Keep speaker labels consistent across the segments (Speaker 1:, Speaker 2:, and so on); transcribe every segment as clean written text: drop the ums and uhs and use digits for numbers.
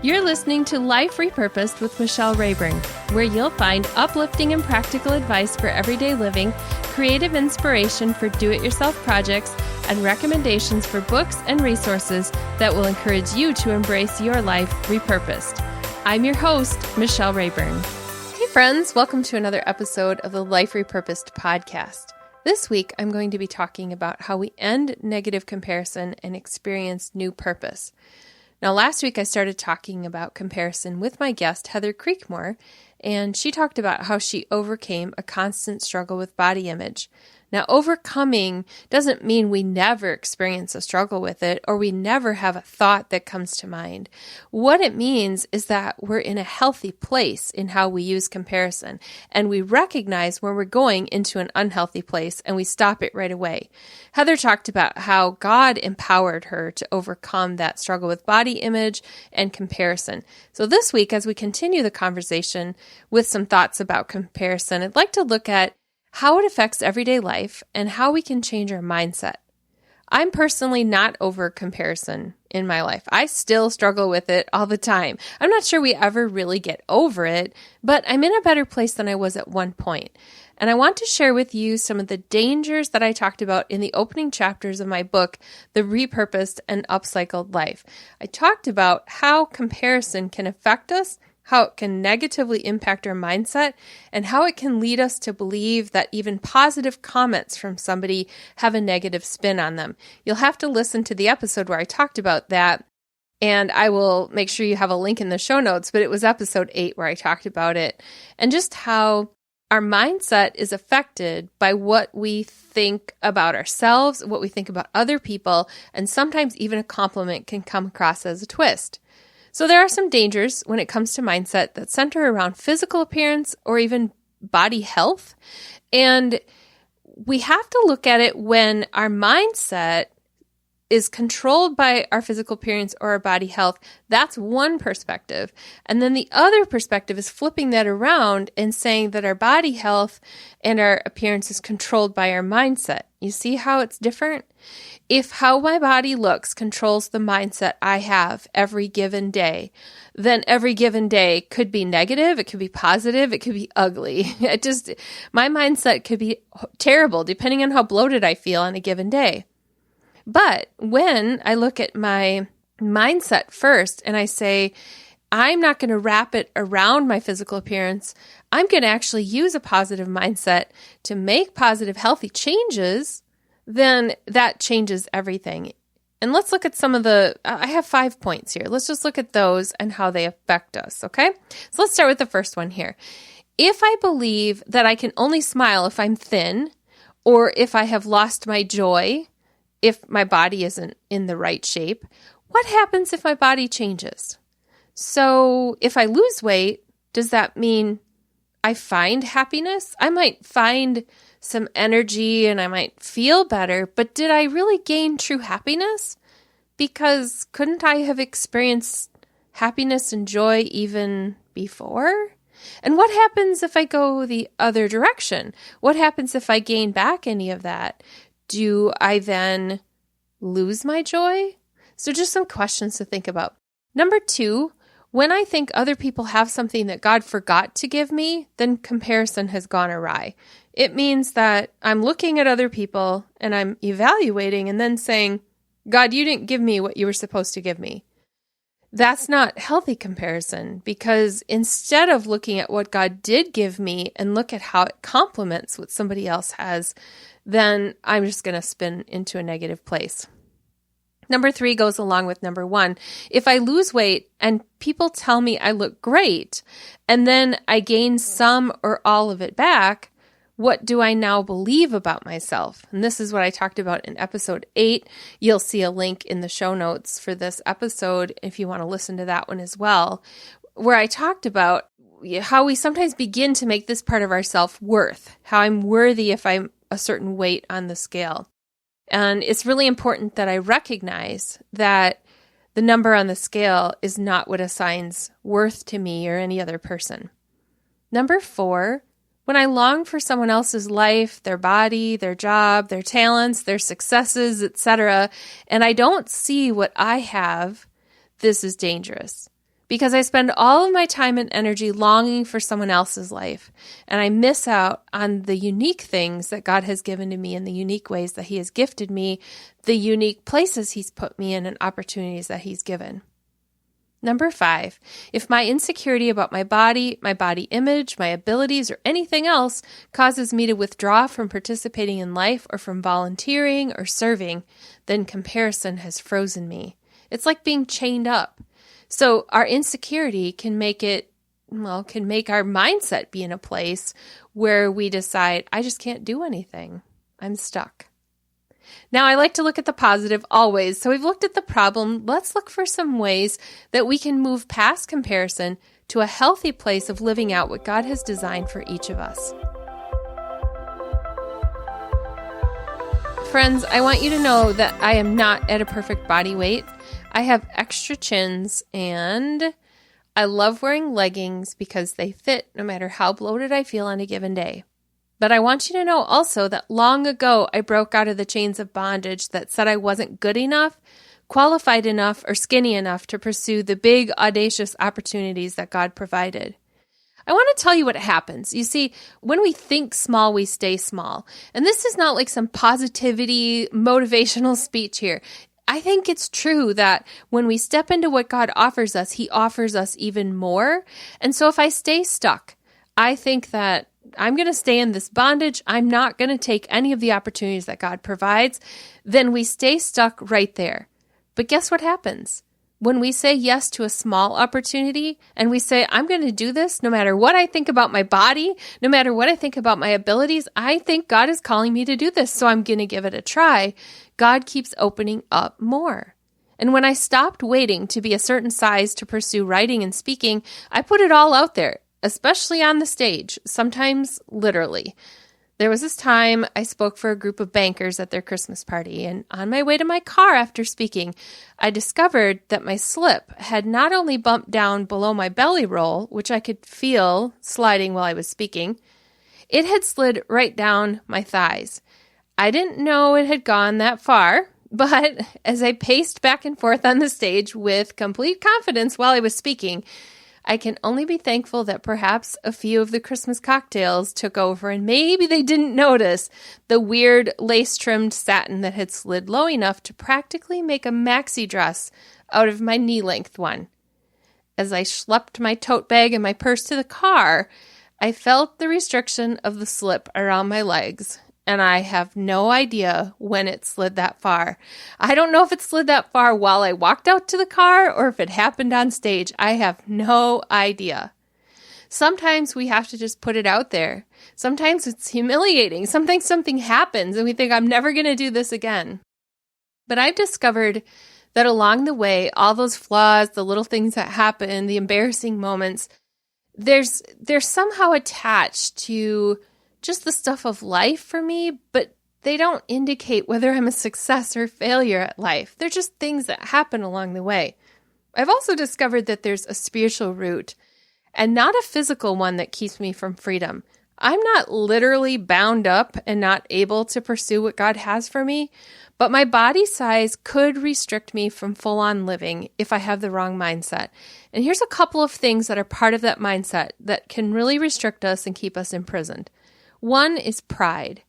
Speaker 1: You're listening to Life Repurposed with Michelle Rayburn, where you'll find uplifting and practical advice for everyday living, creative inspiration for do-it-yourself projects, and recommendations for books and resources that will encourage you to embrace your life repurposed. I'm your host, Michelle Rayburn. Hey friends, welcome to another episode of the Life Repurposed podcast. This week, I'm going to be talking about how we end negative comparison and experience new purpose. Now, last week I started talking about comparison with my guest, Heather Creekmore, and she talked about how she overcame a constant struggle with body image. Now, overcoming doesn't mean we never experience a struggle with it or we never have a thought that comes to mind. What it means is that we're in a healthy place in how we use comparison, and we recognize when we're going into an unhealthy place and we stop it right away. Heather talked about how God empowered her to overcome that struggle with body image and comparison. So this week, as we continue the conversation with some thoughts about comparison, I'd like to look at how it affects everyday life, and how we can change our mindset. I'm personally not over comparison in my life. I still struggle with it all the time. I'm not sure we ever really get over it, but I'm in a better place than I was at one point. And I want to share with you some of the dangers that I talked about in the opening chapters of my book, The Repurposed and Upcycled Life. I talked about how comparison can affect us, how it can negatively impact our mindset, and how it can lead us to believe that even positive comments from somebody have a negative spin on them. You'll have to listen to the episode where I talked about that, and I will make sure you have a link in the show notes, but it was episode 8 where I talked about it, and just how our mindset is affected by what we think about ourselves, what we think about other people, and sometimes even a compliment can come across as a twist. So there are some dangers when it comes to mindset that center around physical appearance or even body health. And we have to look at it when our mindset is controlled by our physical appearance or our body health. That's one perspective. And then the other perspective is flipping that around and saying that our body health and our appearance is controlled by our mindset. You see how it's different? If how my body looks controls the mindset I have every given day, then every given day could be negative, it could be positive, it could be ugly. My mindset could be terrible depending on how bloated I feel on a given day. But when I look at my mindset first and I say, I'm not going to wrap it around my physical appearance, I'm going to actually use a positive mindset to make positive, healthy changes, then that changes everything. And let's look at I have 5 points here. Let's just look at those and how they affect us, okay? So let's start with the first one here. If I believe that I can only smile if I'm thin, or if I have lost my joy, if my body isn't in the right shape, what happens if my body changes? So if I lose weight, does that mean I find happiness? I might find some energy and I might feel better, but did I really gain true happiness? Because couldn't I have experienced happiness and joy even before? And what happens if I go the other direction? What happens if I gain back any of that? Do I then lose my joy? So just some questions to think about. Number 2, when I think other people have something that God forgot to give me, then comparison has gone awry. It means that I'm looking at other people and I'm evaluating and then saying, God, you didn't give me what you were supposed to give me. That's not healthy comparison, because instead of looking at what God did give me and look at how it complements what somebody else has, then I'm just going to spin into a negative place. Number 3 goes along with number 1. If I lose weight and people tell me I look great, and then I gain some or all of it back, what do I now believe about myself? And this is what I talked about in episode 8. You'll see a link in the show notes for this episode if you want to listen to that one as well, where I talked about how we sometimes begin to make this part of our self-worth, how I'm worthy if I'm a certain weight on the scale. And it's really important that I recognize that the number on the scale is not what assigns worth to me or any other person. Number 4, when I long for someone else's life, their body, their job, their talents, their successes, etc., and I don't see what I have, this is dangerous. because I spend all of my time and energy longing for someone else's life, and I miss out on the unique things that God has given to me and the unique ways that He has gifted me, the unique places He's put me in and opportunities that He's given. Number 5, if my insecurity about my body image, my abilities, or anything else causes me to withdraw from participating in life or from volunteering or serving, then comparison has frozen me. It's like being chained up. So our insecurity can make our mindset be in a place where we decide, I just can't do anything. I'm stuck. Now, I like to look at the positive always. So we've looked at the problem. Let's look for some ways that we can move past comparison to a healthy place of living out what God has designed for each of us. Friends, I want you to know that I am not at a perfect body weight. I have extra chins, and I love wearing leggings because they fit no matter how bloated I feel on a given day. But I want you to know also that long ago I broke out of the chains of bondage that said I wasn't good enough, qualified enough, or skinny enough to pursue the big, audacious opportunities that God provided. I want to tell you what happens. You see, when we think small, we stay small. And this is not like some positivity, motivational speech here. I think it's true that when we step into what God offers us, He offers us even more. And so if I stay stuck, I think that I'm going to stay in this bondage, I'm not going to take any of the opportunities that God provides, then we stay stuck right there. But guess what happens? When we say yes to a small opportunity and we say, I'm going to do this no matter what I think about my body, no matter what I think about my abilities, I think God is calling me to do this, so I'm going to give it a try. God keeps opening up more. And when I stopped waiting to be a certain size to pursue writing and speaking, I put it all out there, especially on the stage, sometimes literally. There was this time I spoke for a group of bankers at their Christmas party, and on my way to my car after speaking, I discovered that my slip had not only bumped down below my belly roll, which I could feel sliding while I was speaking, it had slid right down my thighs. I didn't know it had gone that far, but as I paced back and forth on the stage with complete confidence while I was speaking, I can only be thankful that perhaps a few of the Christmas cocktails took over and maybe they didn't notice the weird lace-trimmed satin that had slid low enough to practically make a maxi dress out of my knee-length one. As I schlepped my tote bag and my purse to the car, I felt the restriction of the slip around my legs, and I have no idea when it slid that far. I don't know if it slid that far while I walked out to the car or if it happened on stage. I have no idea. Sometimes we have to just put it out there. Sometimes it's humiliating. Sometimes something happens and we think, I'm never going to do this again. But I've discovered that along the way, all those flaws, the little things that happen, the embarrassing moments, they're somehow attached to just the stuff of life for me, but they don't indicate whether I'm a success or failure at life. They're just things that happen along the way. I've also discovered that there's a spiritual root and not a physical one that keeps me from freedom. I'm not literally bound up and not able to pursue what God has for me, but my body size could restrict me from full-on living if I have the wrong mindset. And here's a couple of things that are part of that mindset that can really restrict us and keep us imprisoned. One is pride.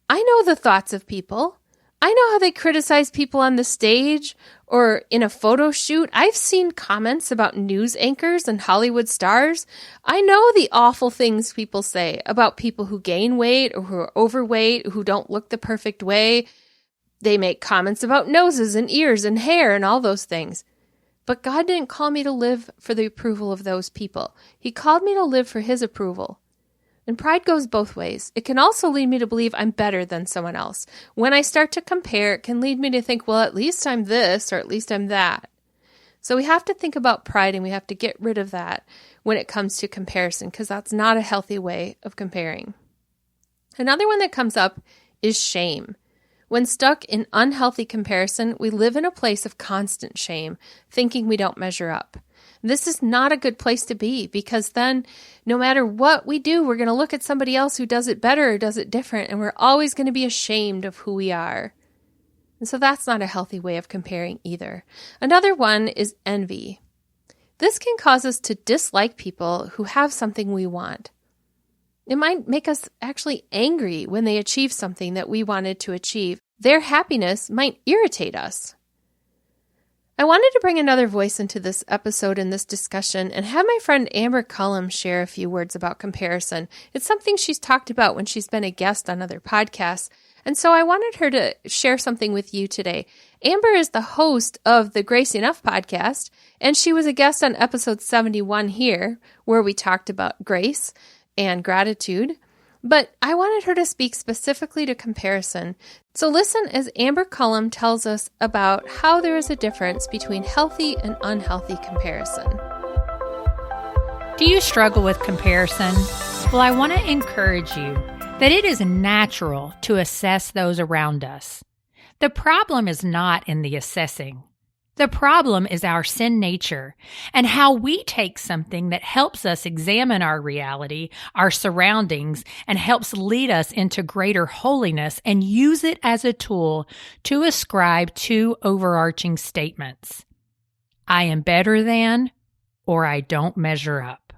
Speaker 1: I know the thoughts of people. I know how they criticize people on the stage or in a photo shoot. I've seen comments about news anchors and Hollywood stars. I know the awful things people say about people who gain weight or who are overweight, who don't look the perfect way. They make comments about noses and ears and hair and all those things. But God didn't call me to live for the approval of those people. He called me to live for His approval. And pride goes both ways. It can also lead me to believe I'm better than someone else. When I start to compare, it can lead me to think, well, at least I'm this or at least I'm that. So we have to think about pride and we have to get rid of that when it comes to comparison, because that's not a healthy way of comparing. Another one that comes up is shame. When stuck in unhealthy comparison, we live in a place of constant shame, thinking we don't measure up. This is not a good place to be, because then no matter what we do, we're going to look at somebody else who does it better or does it different, and we're always going to be ashamed of who we are. And so that's not a healthy way of comparing either. Another one is envy. This can cause us to dislike people who have something we want. It might make us actually angry when they achieve something that we wanted to achieve. Their happiness might irritate us. I wanted to bring another voice into this episode and this discussion and have my friend Amber Cullum share a few words about comparison. It's something she's talked about when she's been a guest on other podcasts, and so I wanted her to share something with you today. Amber is the host of the Grace Enough podcast, and she was a guest on episode 71 here, where we talked about grace and gratitude. But I wanted her to speak specifically to comparison. So listen as Amber Cullum tells us about how there is a difference between healthy and unhealthy comparison.
Speaker 2: Do you struggle with comparison? Well, I want to encourage you that it is natural to assess those around us. The problem is not in the assessing. The problem is our sin nature and how we take something that helps us examine our reality, our surroundings, and helps lead us into greater holiness and use it as a tool to ascribe two overarching statements. I am better than, or I don't measure up.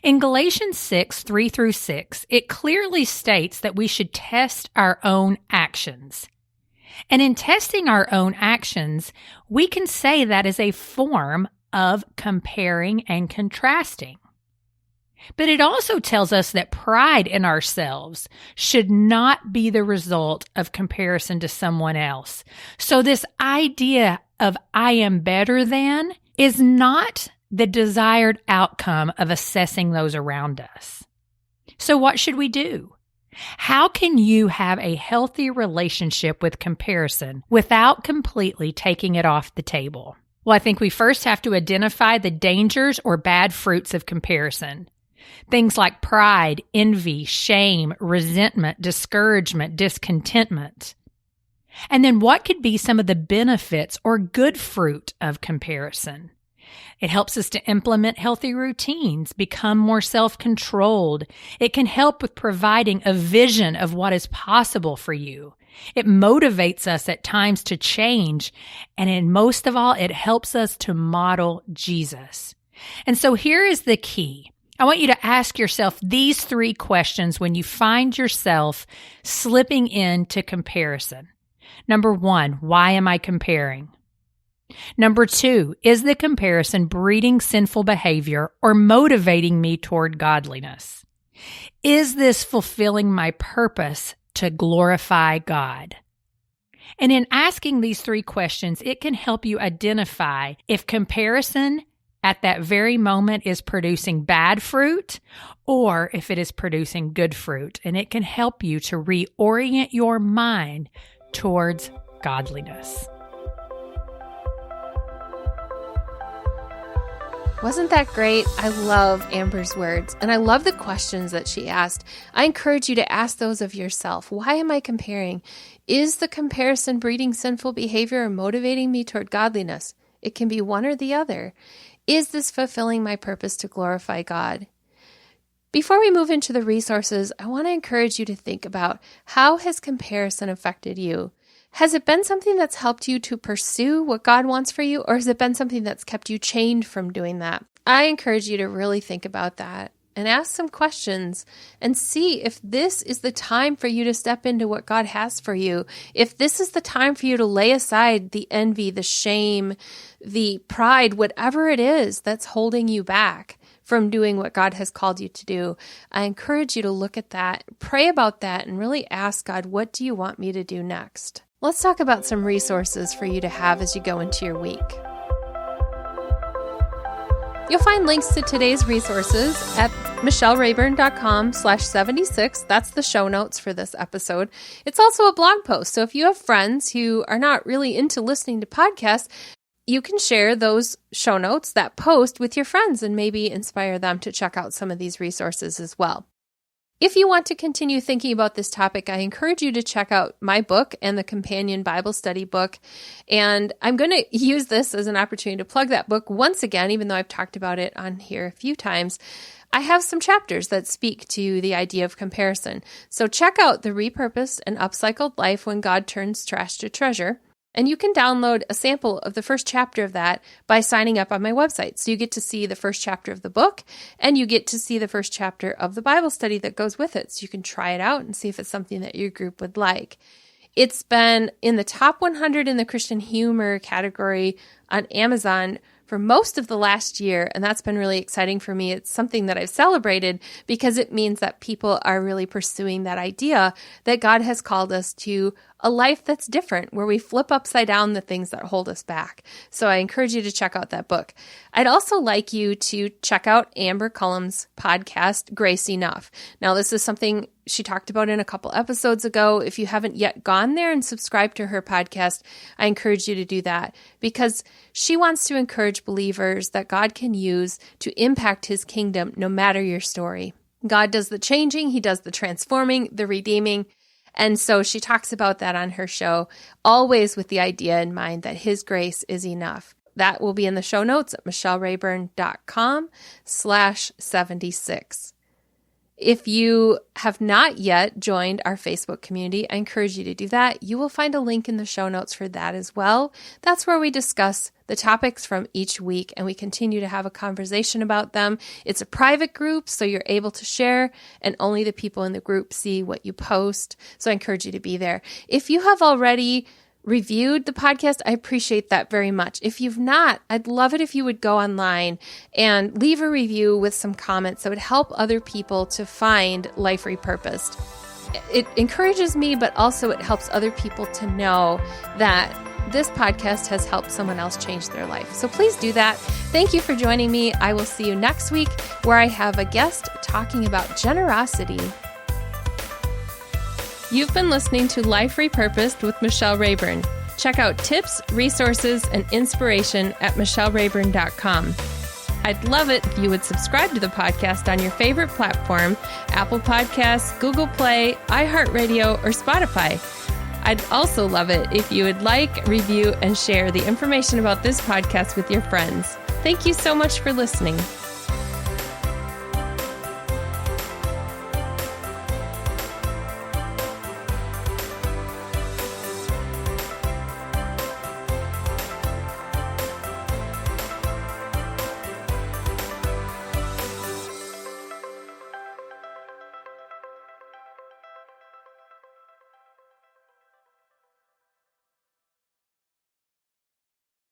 Speaker 2: In Galatians 6, 3-6, it clearly states that we should test our own actions. And in testing our own actions, we can say that is a form of comparing and contrasting. But it also tells us that pride in ourselves should not be the result of comparison to someone else. So this idea of I am better than is not the desired outcome of assessing those around us. So what should we do? How can you have a healthy relationship with comparison without completely taking it off the table? Well, I think we first have to identify the dangers or bad fruits of comparison. Things like pride, envy, shame, resentment, discouragement, discontentment. And then what could be some of the benefits or good fruit of comparison? It helps us to implement healthy routines, become more self-controlled. It can help with providing a vision of what is possible for you. It motivates us at times to change. And most of all, it helps us to model Jesus. And so here is the key. I want you to ask yourself these 3 questions when you find yourself slipping into comparison. Number 1, why am I comparing? Number 2, is the comparison breeding sinful behavior or motivating me toward godliness? Is this fulfilling my purpose to glorify God? And in asking these 3 questions, it can help you identify if comparison at that very moment is producing bad fruit or if it is producing good fruit. And it can help you to reorient your mind towards godliness.
Speaker 1: Wasn't that great? I love Amber's words, and I love the questions that she asked. I encourage you to ask those of yourself. Why am I comparing? Is the comparison breeding sinful behavior or motivating me toward godliness? It can be one or the other. Is this fulfilling my purpose to glorify God? Before we move into the resources, I want to encourage you to think about how has comparison affected you? Has it been something that's helped you to pursue what God wants for you, or has it been something that's kept you chained from doing that? I encourage you to really think about that and ask some questions and see if this is the time for you to step into what God has for you. If this is the time for you to lay aside the envy, the shame, the pride, whatever it is that's holding you back from doing what God has called you to do. I encourage you to look at that, pray about that, and really ask God, what do you want me to do next? Let's talk about some resources for you to have as you go into your week. You'll find links to today's resources at michellerayburn.com/76. That's the show notes for this episode. It's also a blog post. So if you have friends who are not really into listening to podcasts, you can share those show notes, that post, with your friends and maybe inspire them to check out some of these resources as well. If you want to continue thinking about this topic, I encourage you to check out my book and the companion Bible study book. And I'm going to use this as an opportunity to plug that book once again, even though I've talked about it on here a few times. I have some chapters that speak to the idea of comparison. So check out The Repurposed and Upcycled Life When God Turns Trash to Treasure. And you can download a sample of the first chapter of that by signing up on my website. So you get to see the first chapter of the book, and you get to see the first chapter of the Bible study that goes with it. So you can try it out and see if it's something that your group would like. It's been in the top 100 in the Christian humor category on Amazon for most of the last year, and that's been really exciting for me. It's something that I've celebrated because it means that people are really pursuing that idea that God has called us to a life that's different, where we flip upside down the things that hold us back. So I encourage you to check out that book. I'd also like you to check out Amber Cullum's podcast, Grace Enough. Now, this is something she talked about in a couple episodes ago. If you haven't yet gone there and subscribed to her podcast, I encourage you to do that, because she wants to encourage believers that God can use to impact his kingdom no matter your story. God does the changing, he does the transforming, the redeeming. And so she talks about that on her show, always with the idea in mind that his grace is enough. That will be in the show notes at michellerayburn.com/76. If you have not yet joined our Facebook community, I encourage you to do that. You will find a link in the show notes for that as well. That's where we discuss the topics from each week, and we continue to have a conversation about them. It's a private group, so you're able to share, and only the people in the group see what you post. So I encourage you to be there. If you have already reviewed the podcast, I appreciate that very much. If you've not, I'd love it if you would go online and leave a review with some comments that would help other people to find Life Repurposed. It encourages me, but also it helps other people to know that this podcast has helped someone else change their life. So please do that. Thank you for joining me. I will see you next week, where I have a guest talking about generosity. You've been listening to Life Repurposed with Michelle Rayburn. Check out tips, resources, and inspiration at michellerayburn.com. I'd love it if you would subscribe to the podcast on your favorite platform, Apple Podcasts, Google Play, iHeartRadio, or Spotify. I'd also love it if you would like, review, and share the information about this podcast with your friends. Thank you so much for listening.